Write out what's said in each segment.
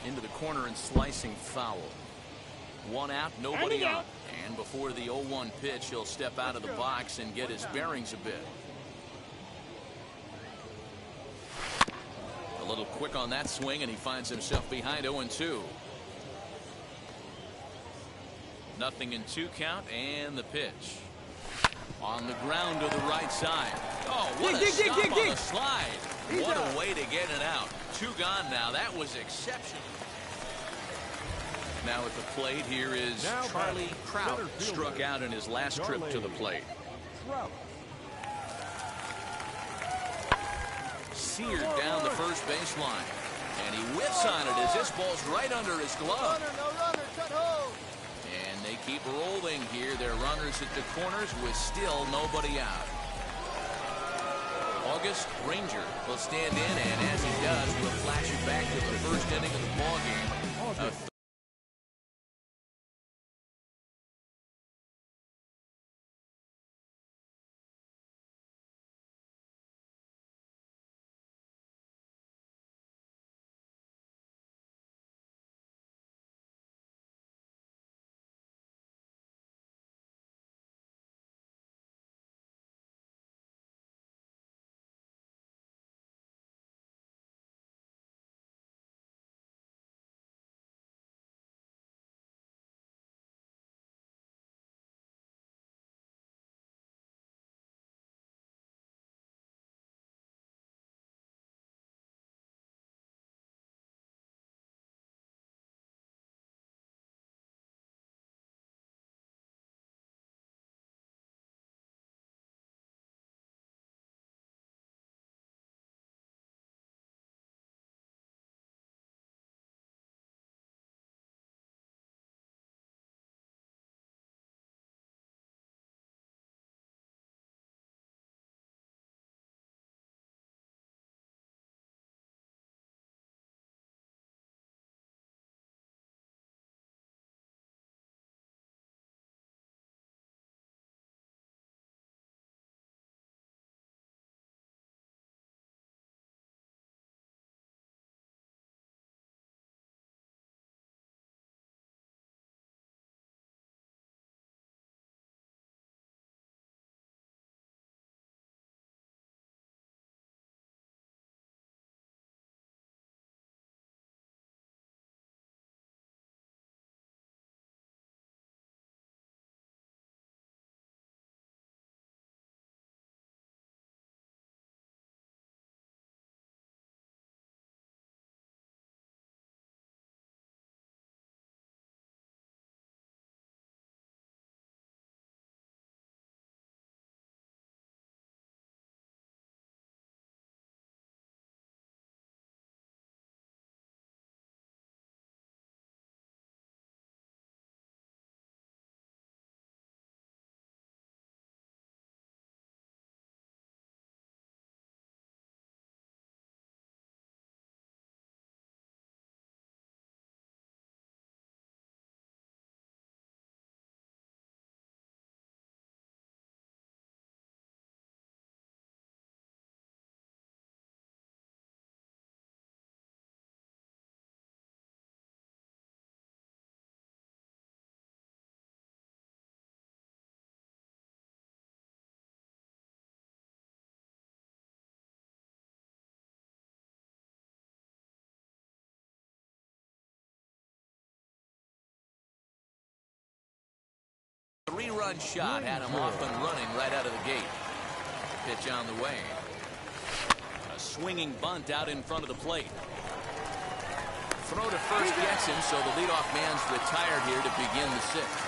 into the corner and slicing foul. One out, nobody on. And before the 0-1 pitch, he'll step out of the box and get his bearings a bit. A little quick on that swing, and he finds himself behind 0-2. Nothing in 2 count, and the pitch. On the ground to the right side. Oh, what a stop on the slide. What a way to get it out. 2 gone now. That was exceptional. Now at the plate, here is Charlie Trout. Struck out in his last trip to the plate. Seared down the first baseline. And he whiffs on it as this ball's right under his glove. And they keep rolling here. They're runners at the corners with still nobody out. August Ranger will stand in, and as he does, we'll flash it back to the first inning of the ballgame. Three-run shot had him off and running right out of the gate. Pitch on the way. A swinging bunt out in front of the plate. Throw to first gets him, so the leadoff man's retired here to begin the 6th.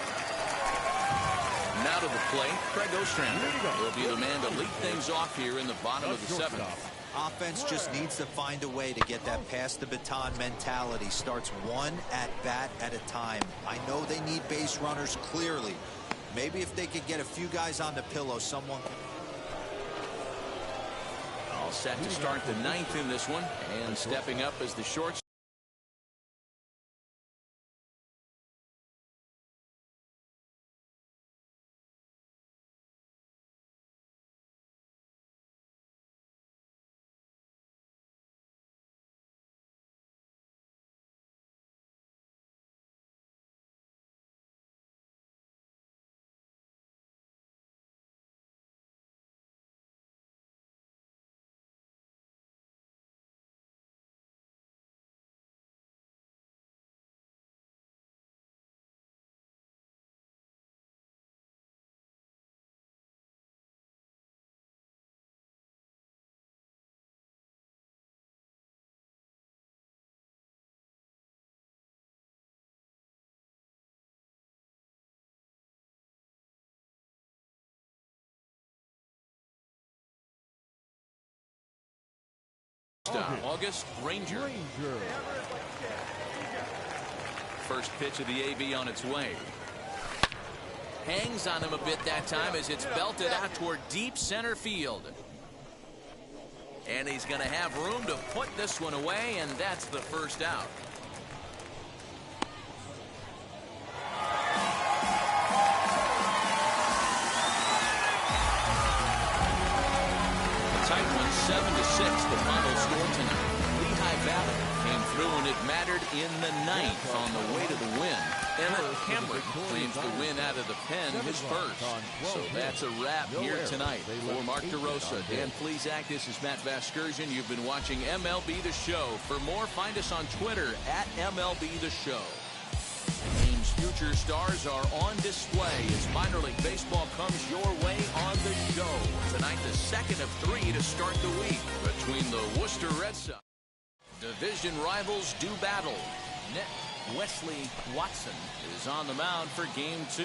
Now to the plate, Craig Ostrander will be the man to lead things off here in the bottom of the 7th. Offense just needs to find a way to get that pass the baton mentality. Starts one at bat at a time. I know they need base runners clearly. Maybe if they could get a few guys on the pillow, someone. All set to start the 9th in this one, and stepping up as the shortstop. Stop. August Ranger. First pitch of the AV on its way. Hangs on him a bit that time as it's belted out toward deep center field. And he's going to have room to put this one away, and that's the first out. Tight one, 7-6, the final score tonight. Lehigh Valley came through and it mattered in the ninth on the way to the win. Emmett Cameron claims the win out of the pen, his first. So that's a wrap here tonight. For Mark DeRosa, Dan Plesac, this is Matt Vasgersian. You've been watching MLB The Show. For more, find us on Twitter at MLB The Show. Team's future stars are on display as minor league baseball comes your way on the show. Tonight, the second of 3 to start the week between the Worcester Red Sox. Division rivals do battle. Wesley Watson is on the mound for game 2.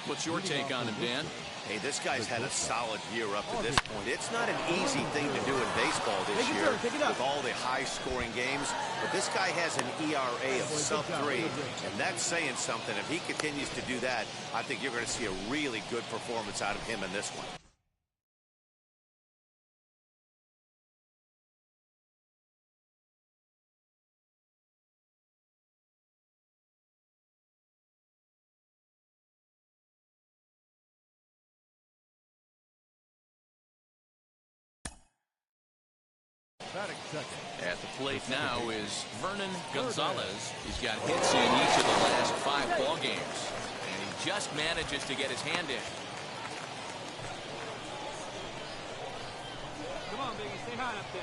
What's your take on him, Dan? Hey, this guy's had a solid year up to this point. It's not an easy thing to do in baseball this year with all the high-scoring games, but this guy has an ERA of sub-3, and that's saying something. If he continues to do that, I think you're going to see a really good performance out of him in this one. At the plate now is Vernon Gonzalez. He's got hits in each of the last 5 ball games, and he just manages to get his hand in. Come on, baby, stay high up there.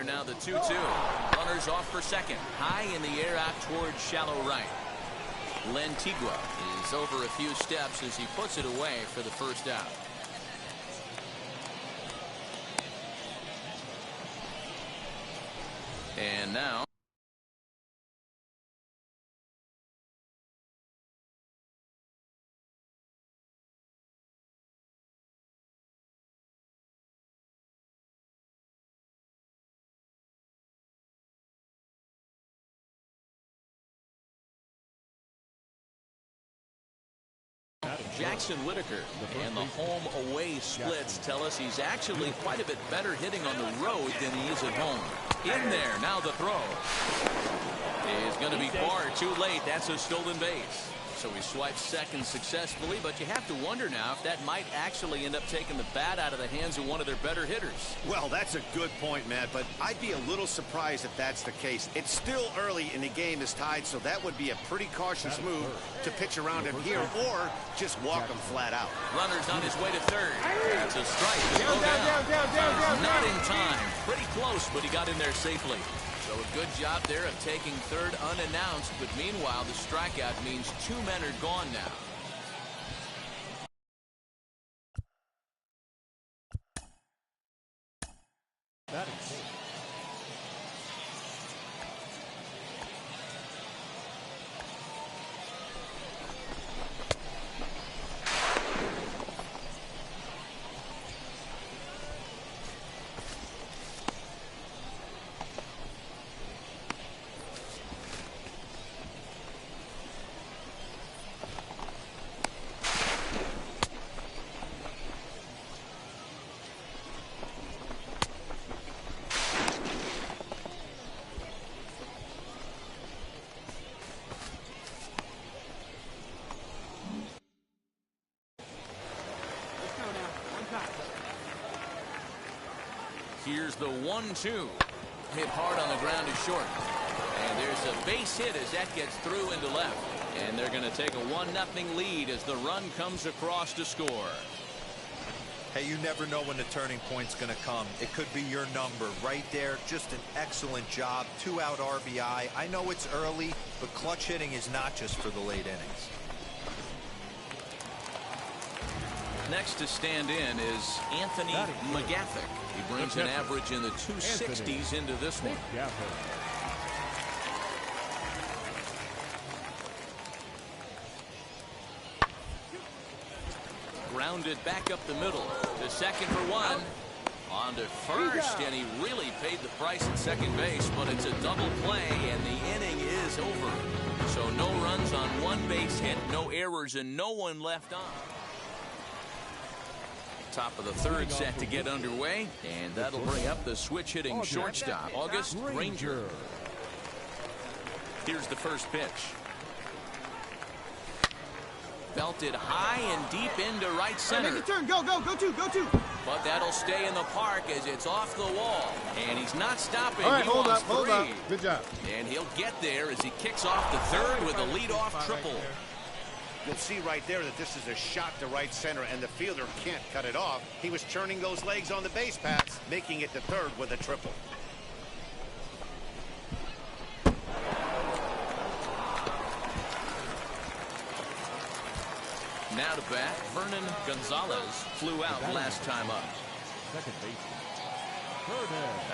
now the 2-2. Runners off for second. High in the air out towards shallow right. Lentigua is over a few steps as he puts it away for the first out. And now Jackson Whitaker, and the home-away splits tell us he's actually quite a bit better hitting on the road than he is at home. In there, now the throw is going to be far too late. That's a stolen base. So he swipes second successfully, but you have to wonder now if that might actually end up taking the bat out of the hands of one of their better hitters. Well, that's a good point, Matt, but I'd be a little surprised if that's the case. It's still early and the game is tied, so that would be a pretty cautious move to pitch around him here or just walk him flat out. Runner's on his way to third. That's a strike. Down. Not in time. Pretty close, but he got in there safely. So a good job there of taking third unannounced, but meanwhile the strikeout means 2 men are gone now. That is Here's the 1-2. Hit hard on the ground is short. And there's a base hit as that gets through into left. And they're going to take a 1-0 lead as the run comes across to score. Hey, you never know when the turning point's going to come. It could be your number right there. Just an excellent job. 2-out RBI. I know it's early, but clutch hitting is not just for the late innings. Next to stand in is Anthony McGathick. He brings an average in the 260s into this one. Grounded back up the middle to second for one. On to first, and he really paid the price at second base, but it's a double play, and the inning is over. So no runs on one base hit, no errors, and no one left on. Top of the third set to get underway, and that'll bring up the switch hitting shortstop, August Ranger. Here's the first pitch. Belted high and deep into right center. Make a turn. Go two. But that'll stay in the park as it's off the wall. And he's not stopping. All right, he hold wants up. three. Good job. And he'll get there as he kicks off the third with a leadoff triple. You'll see right there that this is a shot to right center, and the fielder can't cut it off. He was turning those legs on the base paths, making it to third with a triple. Now to bat, Vernon Gonzalez flew out last time up. Second baseman.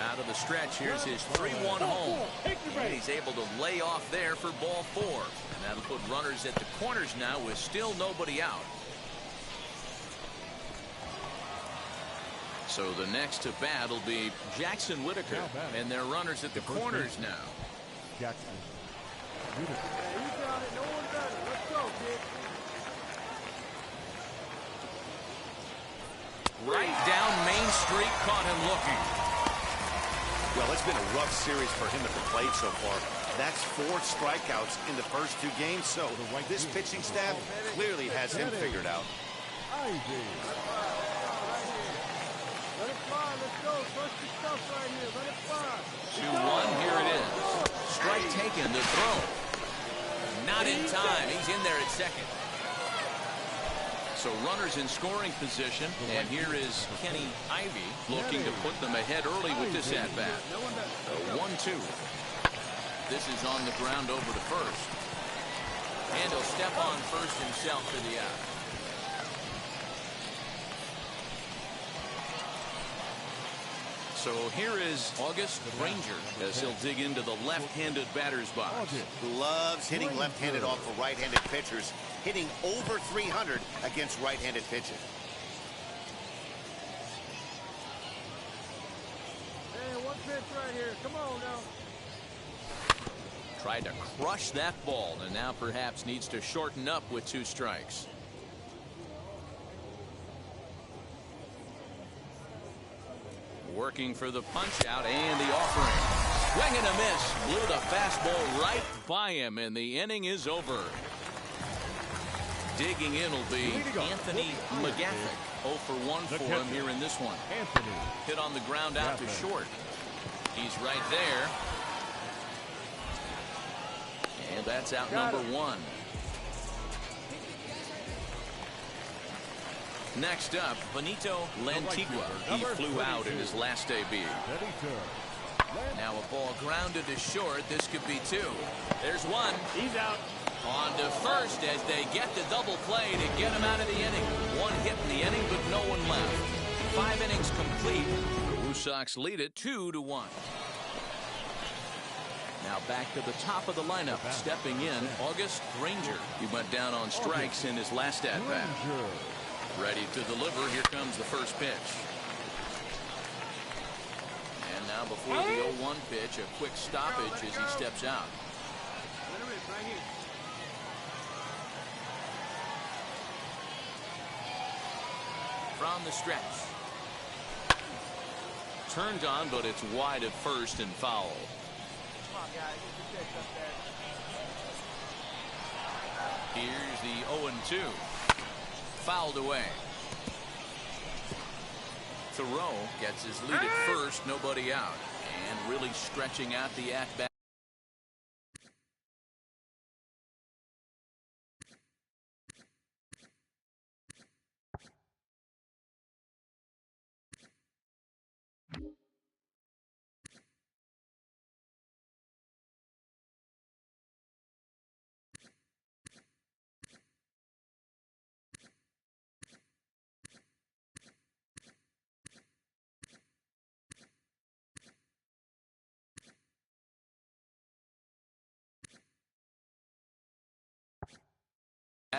Out of the stretch, here's his 3-1 home. And he's able to lay off there for ball 4. And that'll put runners at the corners now with still nobody out. So the next to bat will be Jackson Whitaker. And they're runners at the corners now. Jackson. Right down Main Street, caught him looking. Well, it's been a rough series for him at the plate so far. That's 4 strikeouts in the first 2 games, so this pitching staff clearly has him figured out. 2-1, here it is. Strike taken, the throw. Not in time, he's in there at second. So runners in scoring position, and here is Kenny Ivey looking to put them ahead early with this at-bat. 1-2. This is on the ground over to first. And he'll step on first himself for the out. So here is August Ranger as he'll dig into the left-handed batter's box. Loves hitting left-handed off for right-handed pitchers, hitting over 300 against right-handed pitching. Hey, one pitch right here. Come on now. Tried to crush that ball, and now perhaps needs to shorten up with 2 strikes. Working for the punch out and the offering. Swing and a miss. Blew the fastball right by him, and the inning is over. Digging in will be Anthony McGaffick. 0 for 1 for him here in this one. Hit on the ground out to short. He's right there. And that's out number 1. Next up, Benito Lantigua. He flew out in his last debut. Now a ball grounded to short. This could be 2. There's 1. He's out. On to first as they get the double play to get him out of the inning. 1 hit in the inning, but no one left. 5 innings complete. The Woo Sox lead it 2-1. Now back to the top of the lineup. Stepping in, August Ranger. He went down on strikes in his last at-bat. Ready to deliver. Here comes the first pitch. And now before the 0-1 pitch, a quick stoppage as he steps out. From the stretch. Turned on, but it's wide at first and foul. Come on, guys. Get the pitch up there. Here's the 0-2. Fouled away. Thoreau gets his lead at first, nobody out, and really stretching out the at-bat.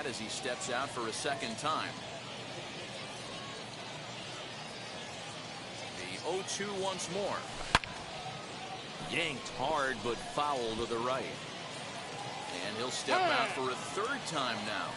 As he steps out for a second time. The 0-2 once more. Yanked hard, but foul to the right. And he'll step out for a 3rd time now.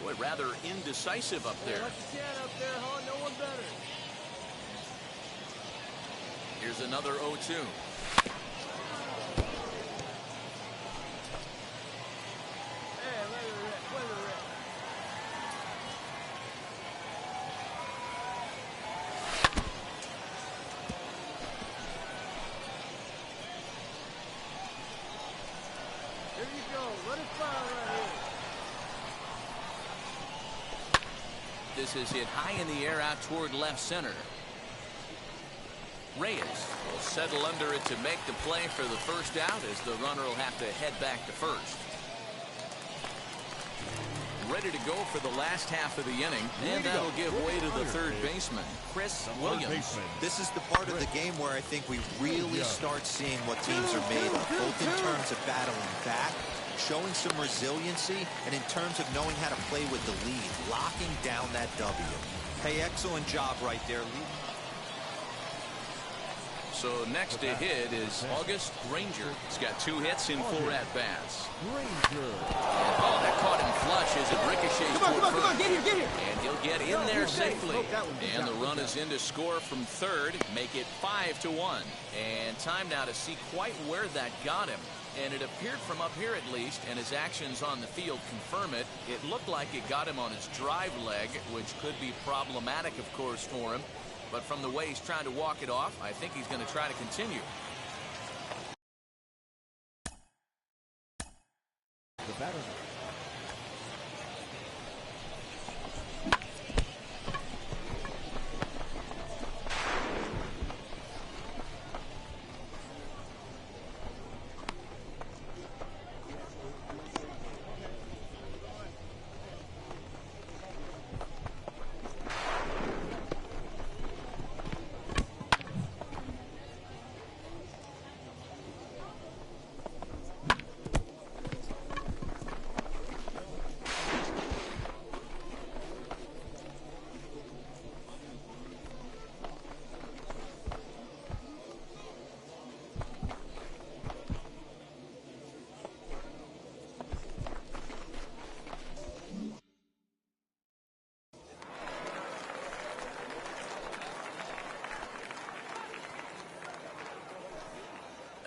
Boy, rather indecisive up there. Let the can up there, huh? No one better. Here's another 0-2. Hey, let it rip. Let it rip. Here you go. Let it fire right here. This is hit high in the air out toward left center. Reyes will settle under it to make the play for the first out as the runner will have to head back to first. Ready to go for the last half of the inning, and that'll give way to the third baseman, Chris Williams. This is the part of the game where I think we really start seeing what teams are made of, both in terms of battling back, showing some resiliency, and in terms of knowing how to play with the lead, locking down that W. Hey, excellent job right there. So So next to hit is August Granger. He's got 2 hits in 4 at-bats. Oh, that caught him flush as it ricochets toward first. Come on, get here. And he'll get in there safely. And the run is in to score from third, make it 5-1. And time now to see quite where that got him. And it appeared from up here at least, and his actions on the field confirm it. It looked like it got him on his drive leg, which could be problematic, of course, for him. But from the way he's trying to walk it off, I think he's going to try to continue. The batter.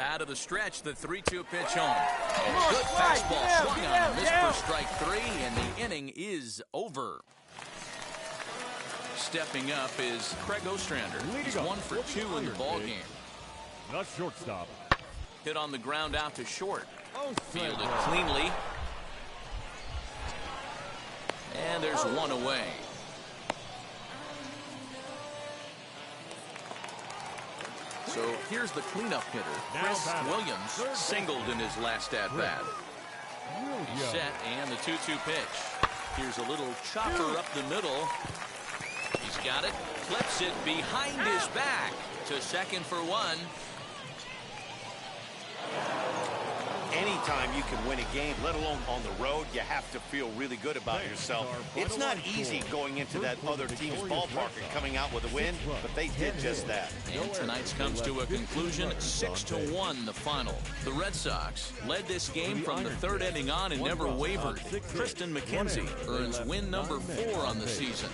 Out of the stretch, the 3-2 pitch on. And good fastball swung on, missed for strike 3, and the inning is over. Stepping up is Craig Ostrander. He's 1 for 2 in the ball game. Not shortstop. Hit on the ground out to short. Fielded cleanly. And there's 1 away. So here's the cleanup hitter. Chris Williams singled in his last at-bat. He's set, and the 2-2 pitch. Here's a little chopper up the middle. He's got it, clips it behind his back to second for 1. Anytime you can win a game, let alone on the road, you have to feel really good about yourself. It's not easy going into that other team's ballpark and coming out with a win, but they did just that. And tonight's comes to a conclusion, 6-1 the final. The Red Sox led this game from the 3rd inning on and never wavered. Tristan McKenzie earns win number 4 on the season.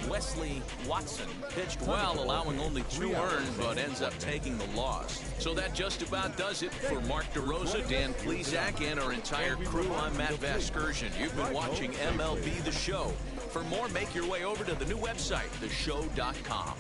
Wesley Watson pitched well, allowing only 2 earned, but ends up taking the loss. So that just about does it for Mark DeRosa, Dan Plesac, and our entire crew. I'm Matt Vasgersian. You've been watching MLB The Show. For more, make your way over to the new website, theshow.com.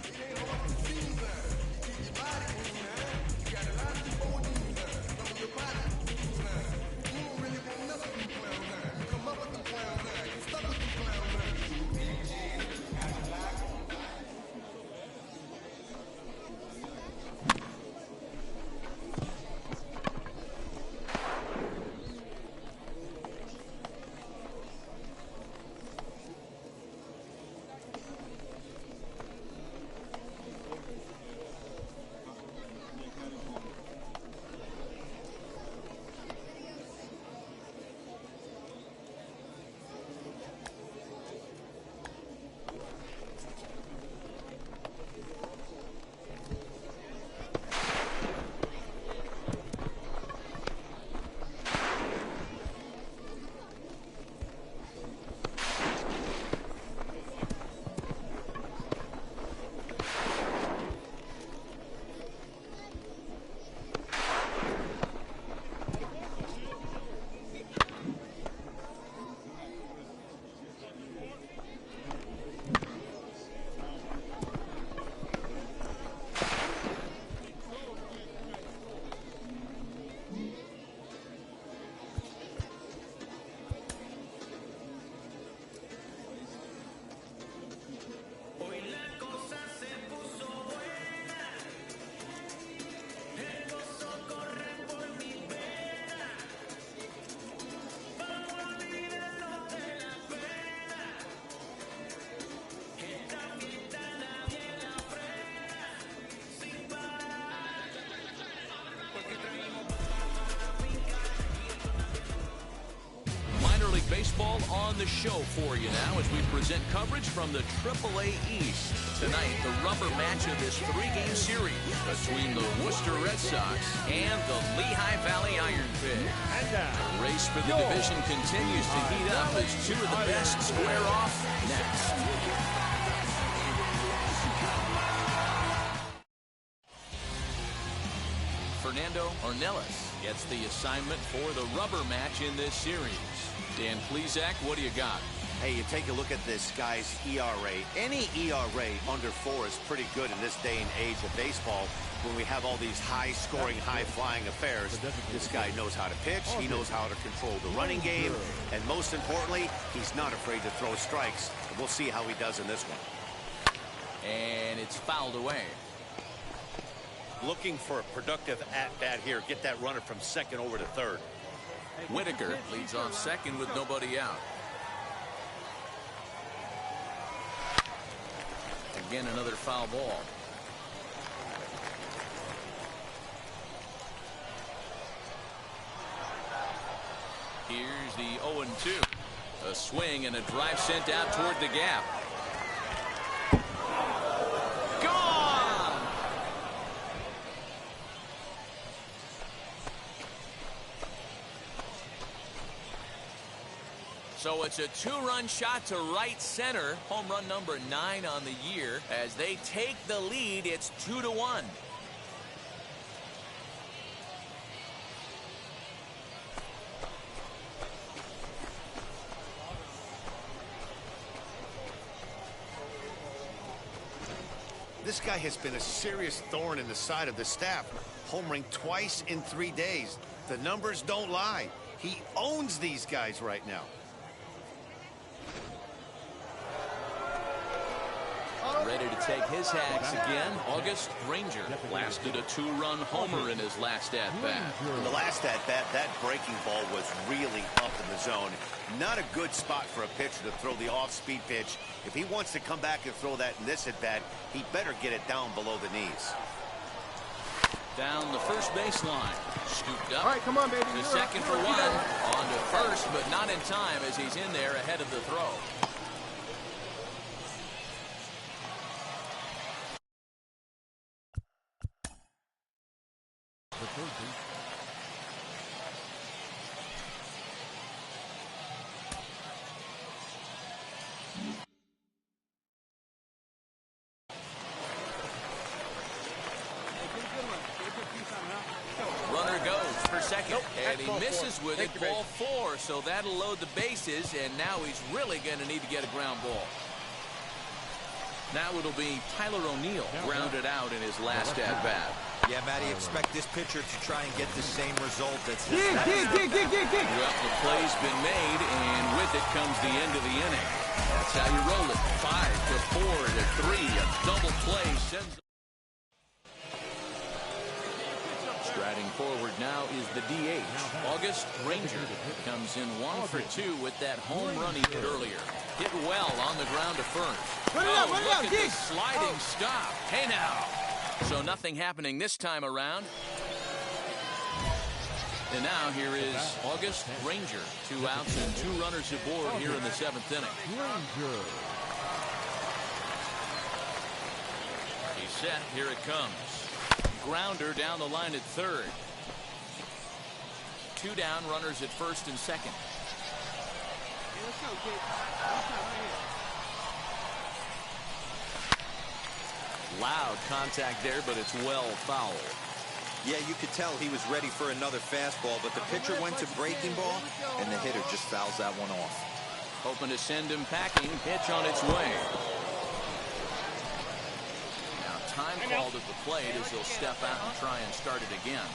baseball on the show for you now as we present coverage from the AAA East. Tonight, the rubber match of this three-game series between the Worcester Red Sox and the Lehigh Valley Iron Pigs. The race for the division continues to heat up as two of the best square off next. Fernando Ornelas gets the assignment for the rubber match in this series. Dan Plesac, what do you got? Hey, you take a look at this guy's ERA. Any ERA under 4 is pretty good in this day and age of baseball when we have all these high-scoring, high-flying affairs. This guy knows how to pitch. He knows how to control the running game. And most importantly, he's not afraid to throw strikes. We'll see how he does in this one. And it's fouled away. Looking for a productive at-bat here. Get that runner from second over to third. Whitaker leads off second with nobody out. Again, another foul ball. Here's the 0-2. A swing and a drive sent out toward the gap. Gone! So it's a 2-run shot to right center. Home run number 9 on the year. As they take the lead, it's 2-1. This guy has been a serious thorn in the side of the staff. Homering twice in 3 days. The numbers don't lie. He owns these guys right now. Ready to take his hacks again. August Ranger blasted a 2-run homer in his last at-bat. In the last at-bat, that breaking ball was really up in the zone. Not a good spot for a pitcher to throw the off-speed pitch. If he wants to come back and throw that in this at-bat, he better get it down below the knees. Down the first baseline. Scooped up. All right, come on, baby. To second for one. On to first, but not in time as he's in there ahead of the throw. Runner goes for second, and he misses with it, ball 4, so that'll load the bases, and now he's really going to need to get a ground ball. Now it'll be Tyler O'Neill grounded out in his last at-bat. Yeah, Matty, expect this pitcher to try and get the same result that's Dig. Well, the play's been made, and with it comes the end of the inning. That's how you roll it. 5 to 4 to 3. A double play sends. Striding forward now is the DH. August Ranger comes in 1 for 2 with that home run he hit earlier. Hit well on the ground to first. Look at this sliding stop. Hey now. So nothing happening this time around. And now here is August Ranger. 2 outs and 2 runners aboard here in the 7th inning. He's set. Here it comes. Grounder down the line at third. 2 down, runners at first and second. Hey, let's go, kid. Loud contact there, but it's well foul. Yeah, you could tell he was ready for another fastball, but the pitcher went to breaking ball, and the hitter just fouls that one off. Hoping to send him packing. Pitch on its way. Now time called at the plate as he'll step out and try and start it again.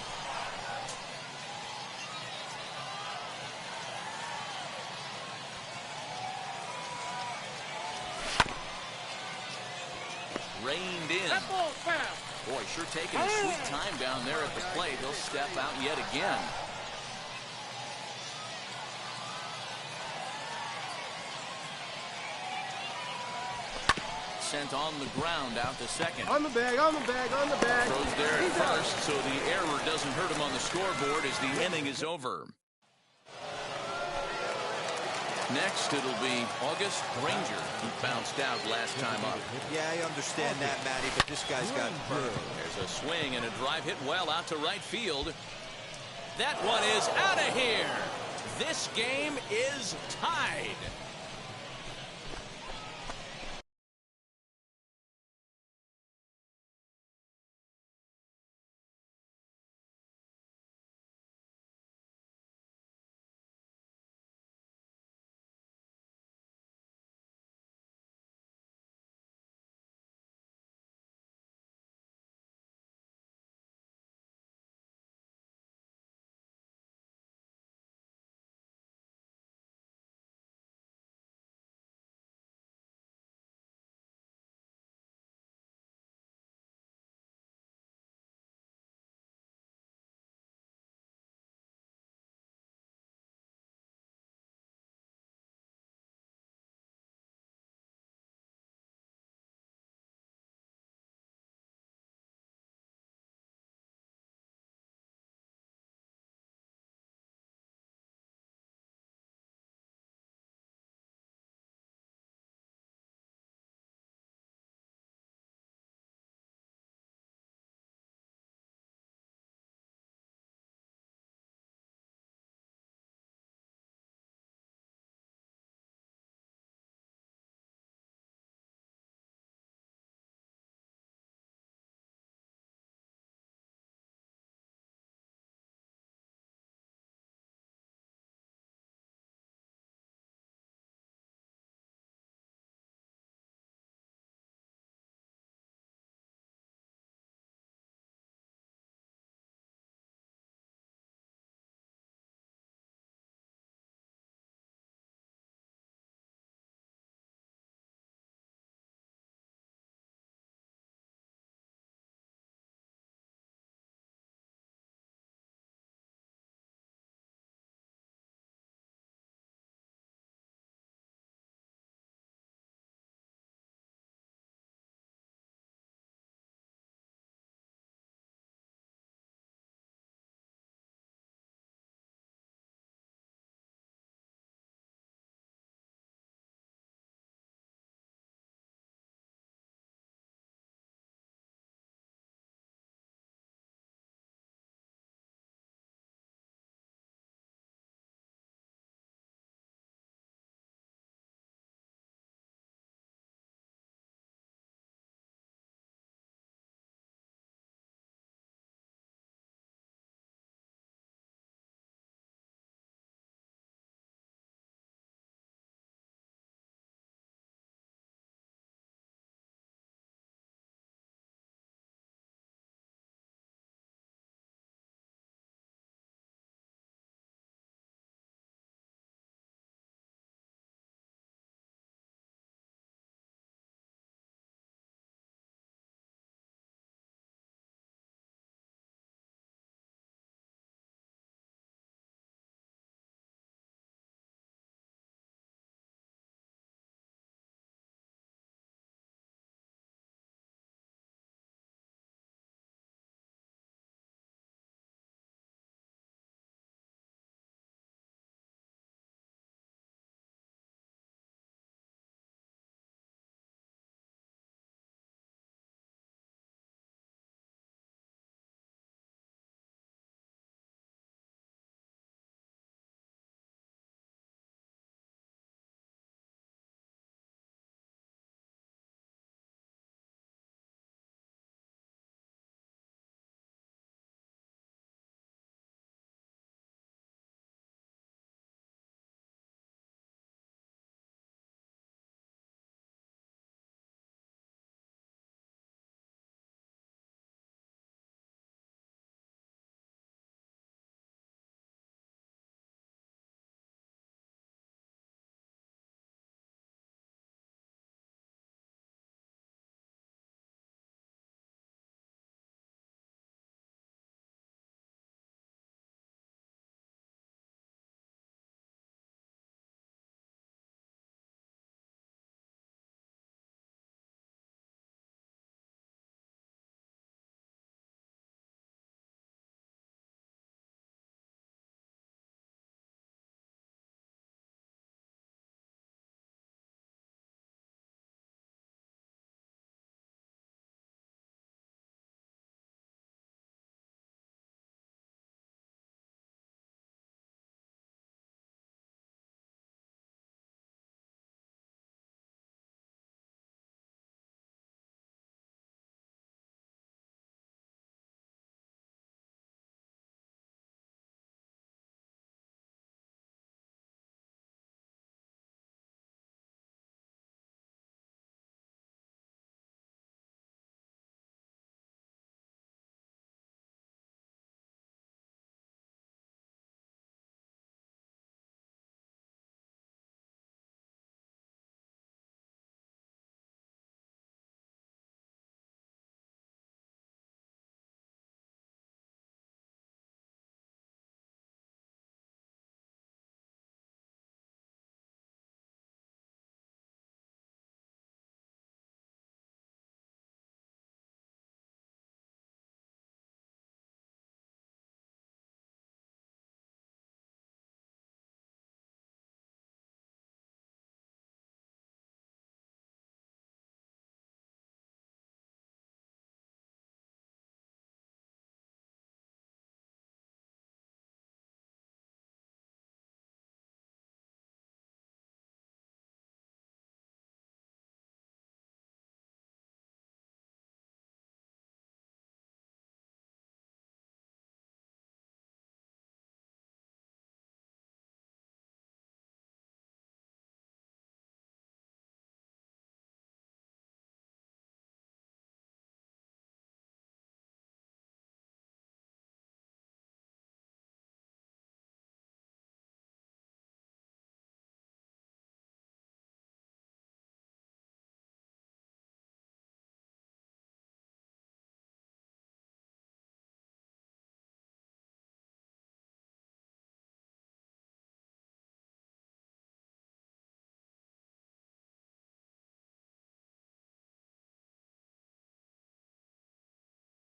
Reined in. Boy, sure taking a sweet time down there at the plate. He'll step out yet again. Sent on the ground out to second. On the bag. Throws there at first, so the error doesn't hurt him on the scoreboard as the inning is over. Next, it'll be August Granger, who bounced out last time up. Yeah, I understand that, Matty, but this guy's got burned. There's a swing and a drive hit well out to right field. That one is out of here. This game is tied.